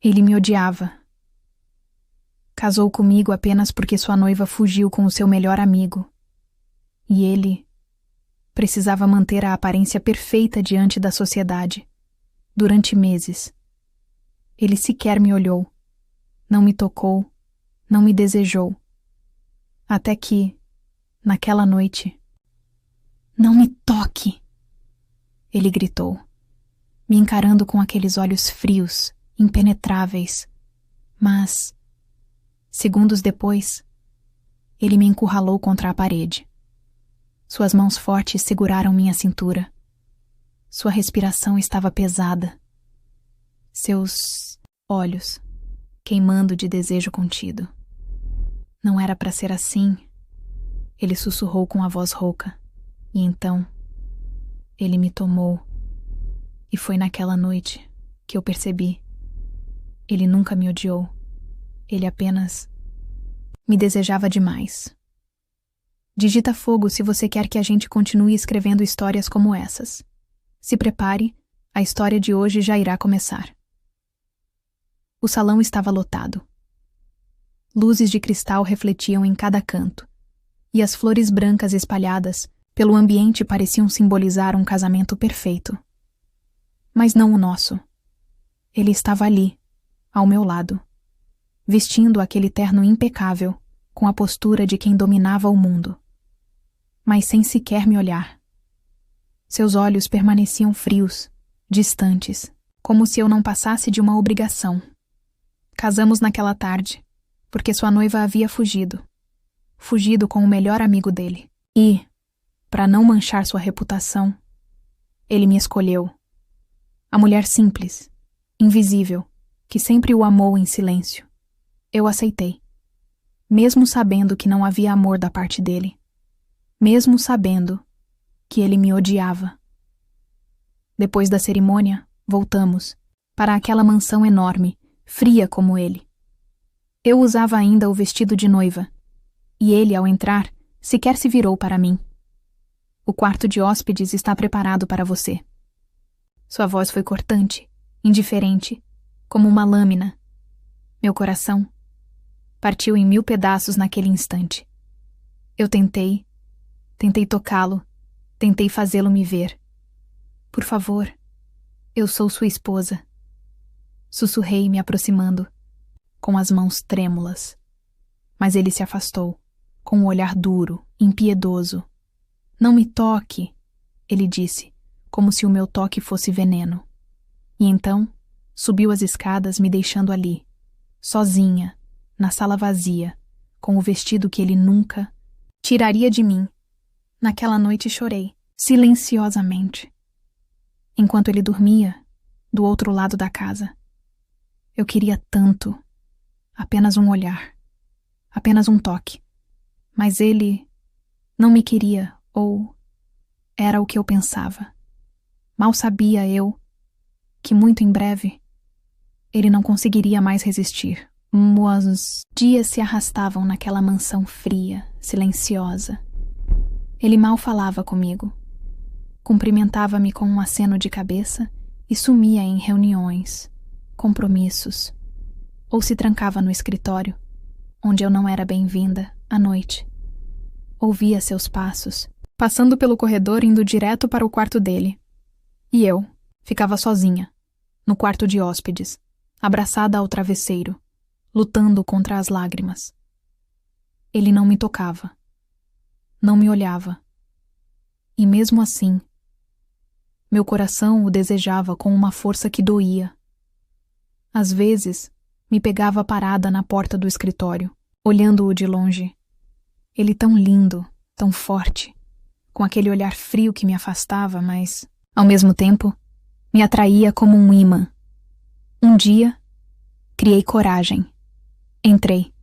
Ele me odiava. Casou comigo apenas porque sua noiva fugiu com o seu melhor amigo. E ele precisava manter a aparência perfeita diante da sociedade. Durante meses. Ele sequer me olhou. Não me tocou. Não me desejou. Até que, naquela noite... "Não me toque!" Ele gritou, me encarando com aqueles olhos frios, impenetráveis. Mas, segundos depois, ele me encurralou contra a parede. Suas mãos fortes seguraram minha cintura. Sua respiração estava pesada. Seus olhos queimando de desejo contido. Não era para ser assim, ele sussurrou com a voz rouca. E então, ele me tomou. E foi naquela noite que eu percebi. Ele nunca me odiou. Ele apenas me desejava demais. Digita fogo se você quer que a gente continue escrevendo histórias como essas. Se prepare, a história de hoje já irá começar. O salão estava lotado. Luzes de cristal refletiam em cada canto, e as flores brancas espalhadas pelo ambiente pareciam simbolizar um casamento perfeito. Mas não o nosso. Ele estava ali, ao meu lado, vestindo aquele terno impecável, com a postura de quem dominava o mundo. Mas sem sequer me olhar. Seus olhos permaneciam frios, distantes, como se eu não passasse de uma obrigação. Casamos naquela tarde, porque sua noiva havia fugido. Fugido com o melhor amigo dele. E, para não manchar sua reputação, ele me escolheu. A mulher simples, invisível, que sempre o amou em silêncio. Eu aceitei. Mesmo sabendo que não havia amor da parte dele. Mesmo sabendo que ele me odiava. Depois da cerimônia, voltamos para aquela mansão enorme, fria como ele. Eu usava ainda o vestido de noiva, e ele, ao entrar, sequer se virou para mim. "O quarto de hóspedes está preparado para você." Sua voz foi cortante, indiferente, como uma lâmina. Meu coração partiu em 1000 pedaços naquele instante. Eu tentei tocá-lo, tentei fazê-lo me ver. "Por favor, eu sou sua esposa." Sussurrei, me aproximando, com as mãos trêmulas. Mas ele se afastou, com um olhar duro, impiedoso. "Não me toque," ele disse, como se o meu toque fosse veneno. E então, subiu as escadas me deixando ali, sozinha, na sala vazia, com o vestido que ele nunca tiraria de mim. Naquela noite chorei, silenciosamente. Enquanto ele dormia, do outro lado da casa. Eu queria tanto, apenas um olhar, apenas um toque. Mas ele não me queria, ou era o que eu pensava. Mal sabia eu que muito em breve ele não conseguiria mais resistir. Os dias se arrastavam naquela mansão fria, silenciosa. Ele mal falava comigo. Cumprimentava-me com um aceno de cabeça e sumia em reuniões, compromissos, ou se trancava no escritório, onde eu não era bem-vinda, à noite. Ouvia seus passos, passando pelo corredor indo direto para o quarto dele. E eu ficava sozinha, no quarto de hóspedes, abraçada ao travesseiro, lutando contra as lágrimas. Ele não me tocava, não me olhava. E mesmo assim, meu coração o desejava com uma força que doía. Às vezes, me pegava parada na porta do escritório, olhando-o de longe. Ele tão lindo, tão forte, com aquele olhar frio que me afastava, mas, ao mesmo tempo, me atraía como um ímã. Um dia, criei coragem. Entrei.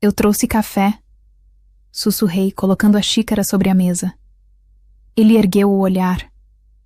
Eu trouxe café. Sussurrei, colocando a xícara sobre a mesa. Ele ergueu o olhar.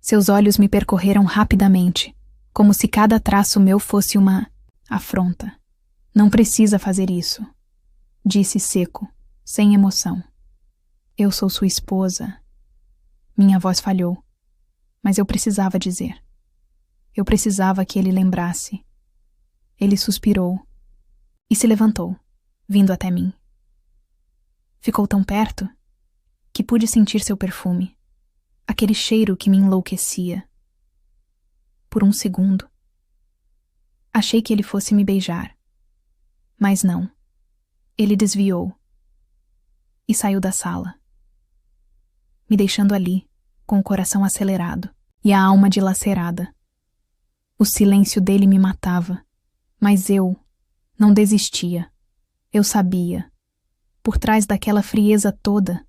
Seus olhos me percorreram rapidamente, como se cada traço meu fosse uma afronta. "Não precisa fazer isso", disse seco, sem emoção. "Eu sou sua esposa." Minha voz falhou, mas eu precisava dizer. Eu precisava que ele lembrasse. Ele suspirou e se levantou, vindo até mim. Ficou tão perto que pude sentir seu perfume, aquele cheiro que me enlouquecia. Por um segundo, achei que ele fosse me beijar, mas não. Ele desviou e saiu da sala, me deixando ali, com o coração acelerado e a alma dilacerada. O silêncio dele me matava, mas eu não desistia. Eu sabia. Por trás daquela frieza toda,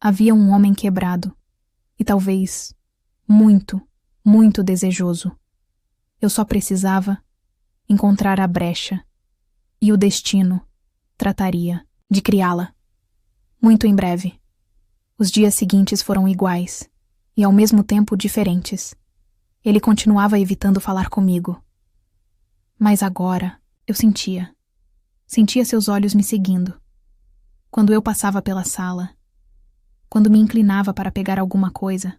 havia um homem quebrado e talvez muito, muito desejoso. Eu só precisava encontrar a brecha e o destino trataria de criá-la. Muito em breve. Os dias seguintes foram iguais e ao mesmo tempo diferentes. Ele continuava evitando falar comigo. Mas agora eu sentia seus olhos me seguindo. Quando eu passava pela sala, quando me inclinava para pegar alguma coisa,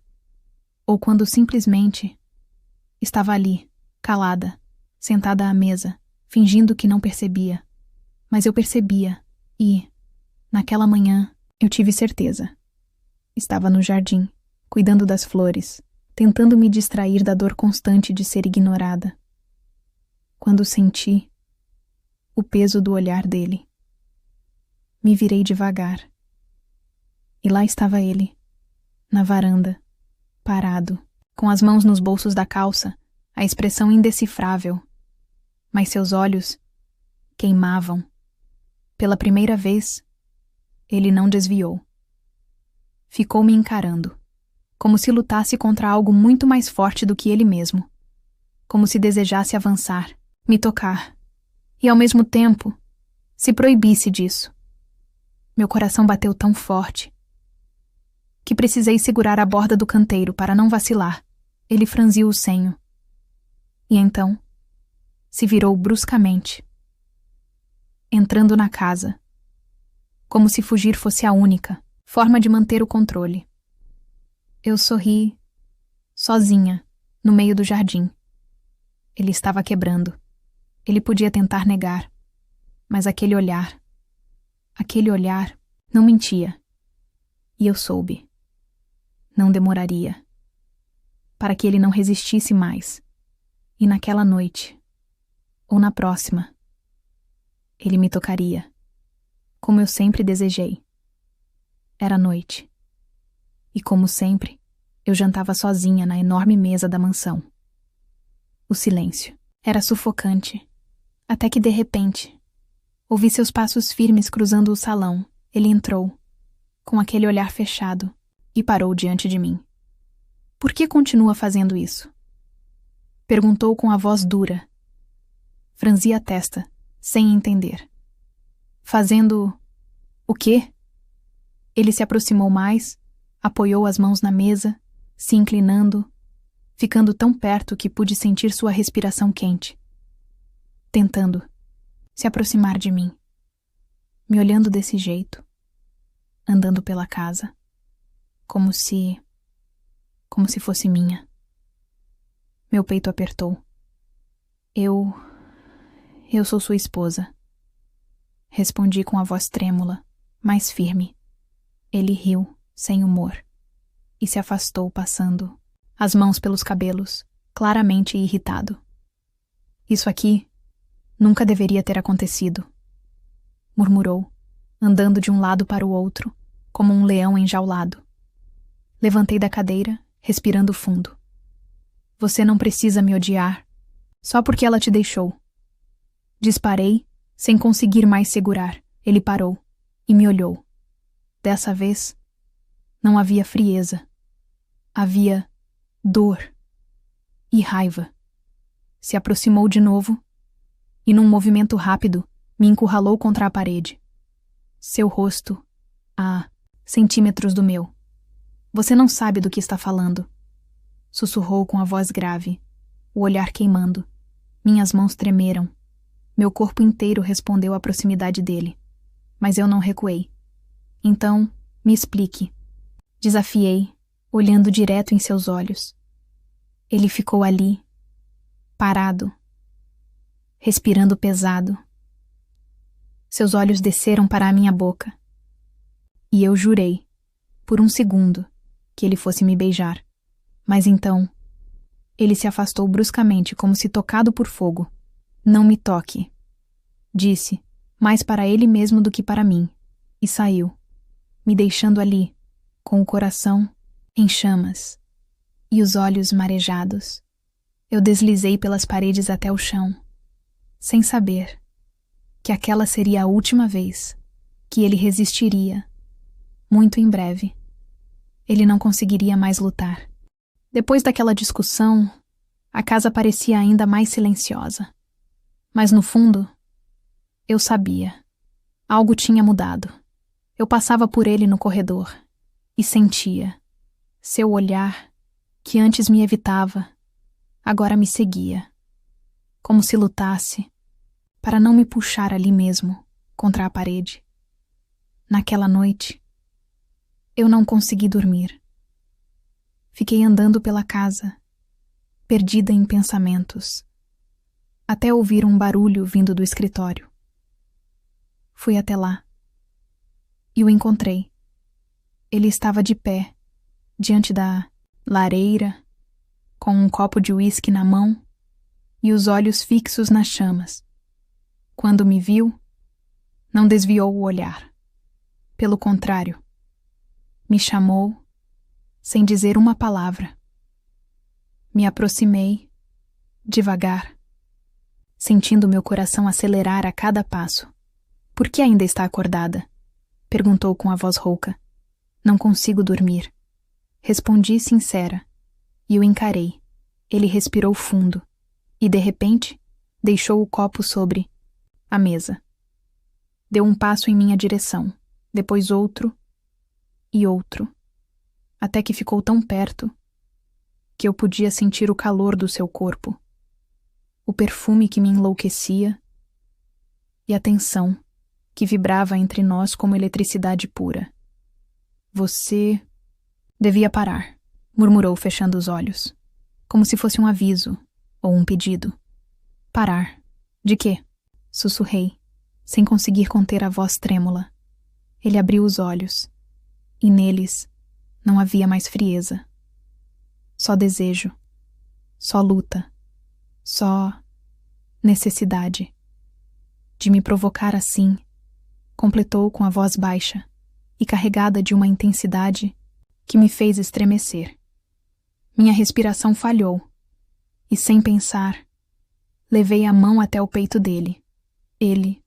ou quando simplesmente estava ali, calada, sentada à mesa, fingindo que não percebia. Mas eu percebia e, naquela manhã, eu tive certeza. Estava no jardim, cuidando das flores, tentando me distrair da dor constante de ser ignorada. Quando senti o peso do olhar dele, me virei devagar. E lá estava ele, na varanda, parado, com as mãos nos bolsos da calça, a expressão indecifrável. Mas seus olhos queimavam. Pela primeira vez, ele não desviou. Ficou me encarando, como se lutasse contra algo muito mais forte do que ele mesmo, como se desejasse avançar, me tocar, e ao mesmo tempo se proibisse disso. Meu coração bateu tão forte que precisei segurar a borda do canteiro para não vacilar. Ele franziu o senho. E então se virou bruscamente, entrando na casa, como se fugir fosse a única forma de manter o controle. Eu sorri, sozinha, no meio do jardim. Ele estava quebrando. Ele podia tentar negar, mas aquele olhar não mentia. E eu soube. Não demoraria. Para que ele não resistisse mais. E naquela noite, ou na próxima, ele me tocaria, como eu sempre desejei. Era noite. E como sempre, eu jantava sozinha na enorme mesa da mansão. O silêncio era sufocante, até que de repente, ouvi seus passos firmes cruzando o salão. Ele entrou, com aquele olhar fechado, e parou diante de mim. Por que continua fazendo isso? Perguntou com a voz dura. Franzi a testa, sem entender. Fazendo o quê? Ele se aproximou mais, apoiou as mãos na mesa, se inclinando, ficando tão perto que pude sentir sua respiração quente. Tentando se aproximar de mim, me olhando desse jeito, andando pela casa, como se fosse minha. Meu peito apertou. Eu sou sua esposa. Respondi com a voz trêmula, mais firme. Ele riu, sem humor, e se afastou, passando as mãos pelos cabelos, claramente irritado. Isso aqui nunca deveria ter acontecido, murmurou, andando de um lado para o outro, como um leão enjaulado. Levantei da cadeira, respirando fundo. Você não precisa me odiar, só porque ela te deixou. Disparei, sem conseguir mais segurar. Ele parou e me olhou. Dessa vez, não havia frieza. Havia dor e raiva. Se aproximou de novo e, num movimento rápido, me encurralou contra a parede. Seu rosto, a centímetros do meu. Você não sabe do que está falando. Sussurrou com a voz grave, o olhar queimando. Minhas mãos tremeram. Meu corpo inteiro respondeu à proximidade dele. Mas eu não recuei. Então, me explique. Desafiei, olhando direto em seus olhos. Ele ficou ali, parado, respirando pesado. Seus olhos desceram para a minha boca. E eu jurei, por um segundo, que ele fosse me beijar. Mas então, ele se afastou bruscamente, como se tocado por fogo. Não me toque, disse, mais para ele mesmo do que para mim, e saiu, me deixando ali, com o coração em chamas e os olhos marejados. Eu deslizei pelas paredes até o chão, sem saber que aquela seria a última vez que ele resistiria. Muito em breve, ele não conseguiria mais lutar. Depois daquela discussão, a casa parecia ainda mais silenciosa. Mas no fundo, eu sabia. Algo tinha mudado. Eu passava por ele no corredor e sentia. Seu olhar, que antes me evitava, agora me seguia. Como se lutasse para não me puxar ali mesmo, contra a parede. Naquela noite, eu não consegui dormir. Fiquei andando pela casa, perdida em pensamentos, até ouvir um barulho vindo do escritório. Fui até lá e o encontrei. Ele estava de pé, diante da lareira, com um copo de uísque na mão e os olhos fixos nas chamas. Quando me viu, não desviou o olhar. Pelo contrário, me chamou, sem dizer uma palavra. Me aproximei, devagar, sentindo meu coração acelerar a cada passo. Por que ainda está acordada? Perguntou com a voz rouca. Não consigo dormir. Respondi sincera, e o encarei. Ele respirou fundo, e de repente, deixou o copo sobre a mesa. Deu um passo em minha direção, depois outro e outro, até que ficou tão perto que eu podia sentir o calor do seu corpo, o perfume que me enlouquecia e a tensão que vibrava entre nós como eletricidade pura. Você devia parar, murmurou fechando os olhos, como se fosse um aviso ou um pedido. Parar? De quê? Sussurrei, sem conseguir conter a voz trêmula. Ele abriu os olhos, e neles não havia mais frieza. Só desejo, só luta, só necessidade. De me provocar assim, completou com a voz baixa e carregada de uma intensidade que me fez estremecer. Minha respiração falhou, e sem pensar, levei a mão até o peito dele. Ele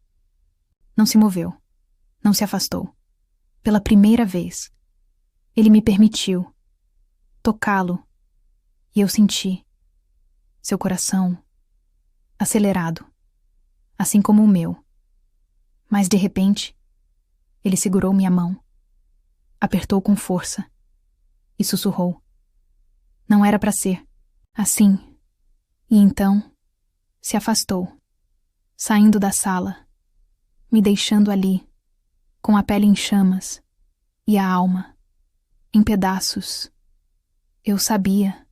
não se moveu, não se afastou. Pela primeira vez, ele me permitiu tocá-lo, e eu senti seu coração acelerado, assim como o meu. Mas de repente, ele segurou minha mão, apertou com força e sussurrou. Não era para ser assim. E então se afastou, saindo da sala, me deixando ali, com a pele em chamas e a alma em pedaços. Eu sabia.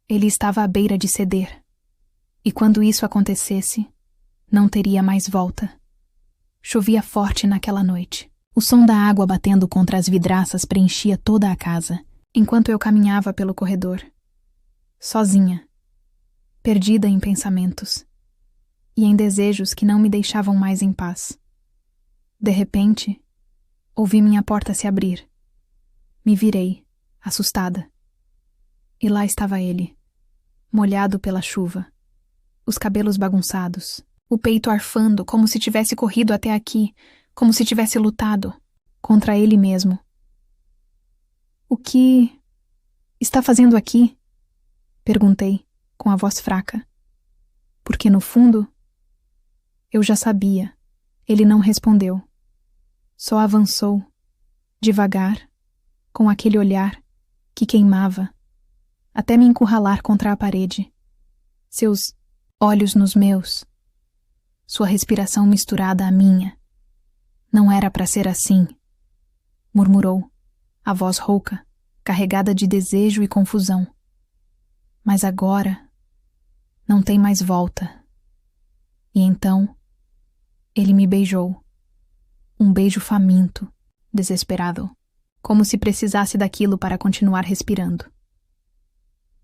Ele estava à beira de ceder. E quando isso acontecesse, não teria mais volta. Chovia forte naquela noite. O som da água batendo contra as vidraças preenchia toda a casa, enquanto eu caminhava pelo corredor. Sozinha, perdida em pensamentos e em desejos que não me deixavam mais em paz. De repente, ouvi minha porta se abrir. Me virei, assustada. E lá estava ele, molhado pela chuva, os cabelos bagunçados, o peito arfando como se tivesse corrido até aqui, como se tivesse lutado contra ele mesmo. O que está fazendo aqui? Perguntei, com a voz fraca. Porque no fundo, eu já sabia. Ele não respondeu. Só avançou, devagar, com aquele olhar que queimava, até me encurralar contra a parede. Seus olhos nos meus, sua respiração misturada à minha. Não era para ser assim, murmurou, a voz rouca, carregada de desejo e confusão. Mas agora não tem mais volta. E então, ele me beijou. Um beijo faminto, desesperado, como se precisasse daquilo para continuar respirando.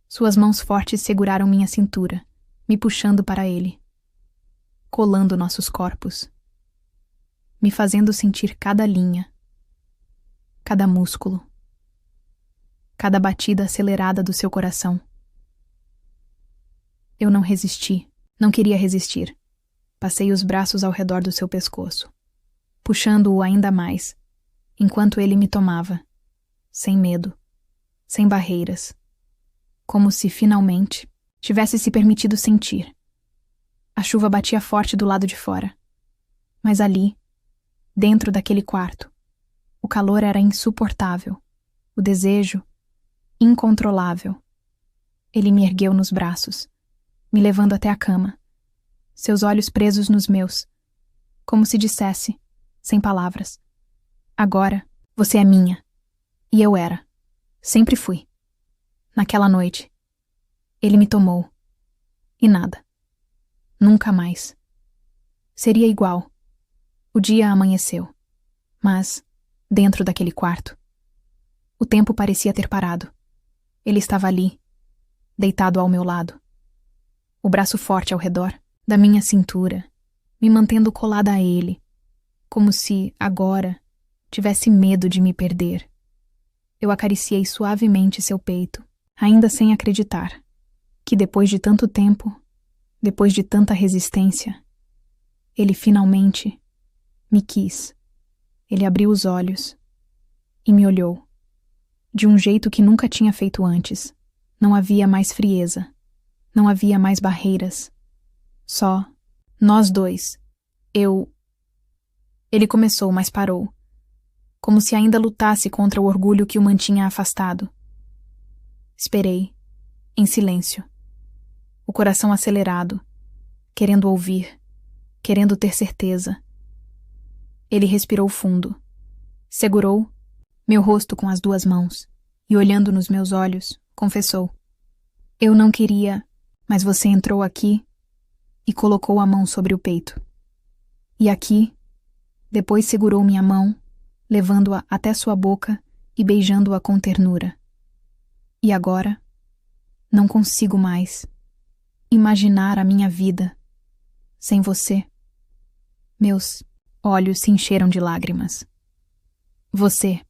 Suas mãos fortes seguraram minha cintura, me puxando para ele, colando nossos corpos, me fazendo sentir cada linha, cada músculo, cada batida acelerada do seu coração. Eu não resisti, não queria resistir. Passei os braços ao redor do seu pescoço, puxando-o ainda mais, enquanto ele me tomava, sem medo, sem barreiras, como se, finalmente, tivesse se permitido sentir. A chuva batia forte do lado de fora, mas ali, dentro daquele quarto, o calor era insuportável, o desejo, incontrolável. Ele me ergueu nos braços, me levando até a cama, seus olhos presos nos meus, como se dissesse, sem palavras: agora você é minha. E eu era. Sempre fui. Naquela noite, ele me tomou. E nada. Nunca mais. Seria igual. O dia amanheceu. Mas, dentro daquele quarto, o tempo parecia ter parado. Ele estava ali, deitado ao meu lado. O braço forte ao redor da minha cintura, me mantendo colada a ele, como se, agora, tivesse medo de me perder. Eu acariciei suavemente seu peito, ainda sem acreditar que depois de tanto tempo, depois de tanta resistência, ele finalmente me quis. Ele abriu os olhos e me olhou, de um jeito que nunca tinha feito antes. Não havia mais frieza, não havia mais barreiras. Só nós dois. Ele começou, mas parou, como se ainda lutasse contra o orgulho que o mantinha afastado. Esperei, em silêncio, o coração acelerado, querendo ouvir, querendo ter certeza. Ele respirou fundo, segurou meu rosto com as duas mãos e, olhando nos meus olhos, confessou: eu não queria, mas você entrou aqui e colocou a mão sobre o peito. E aqui, depois segurou minha mão, levando-a até sua boca e beijando-a com ternura. E agora, não consigo mais imaginar a minha vida sem você. Meus olhos se encheram de lágrimas. Você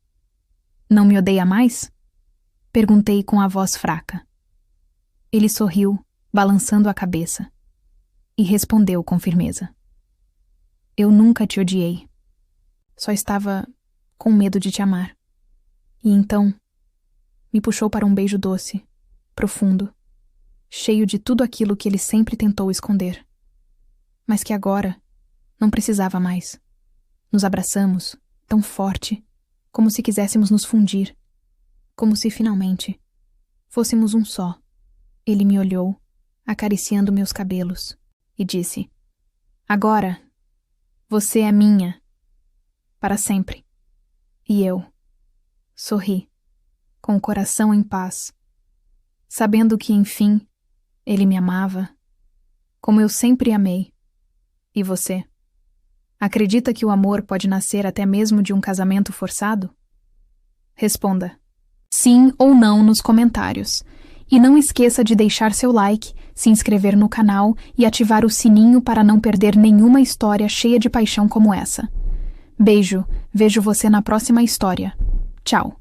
não me odeia mais? Perguntei com a voz fraca. Ele sorriu, balançando a cabeça, e respondeu com firmeza: eu nunca te odiei. Só estava com medo de te amar. E então, me puxou para um beijo doce, profundo, cheio de tudo aquilo que ele sempre tentou esconder, mas que agora não precisava mais. Nos abraçamos, tão forte, como se quiséssemos nos fundir, como se finalmente fôssemos um só. Ele me olhou, acariciando meus cabelos, e disse: agora você é minha, para sempre. E eu sorri, com o coração em paz, sabendo que, enfim, ele me amava, como eu sempre amei. E você? Acredita que o amor pode nascer até mesmo de um casamento forçado? Responda sim ou não nos comentários. E não esqueça de deixar seu like, se inscrever no canal e ativar o sininho para não perder nenhuma história cheia de paixão como essa. Beijo, vejo você na próxima história. Tchau!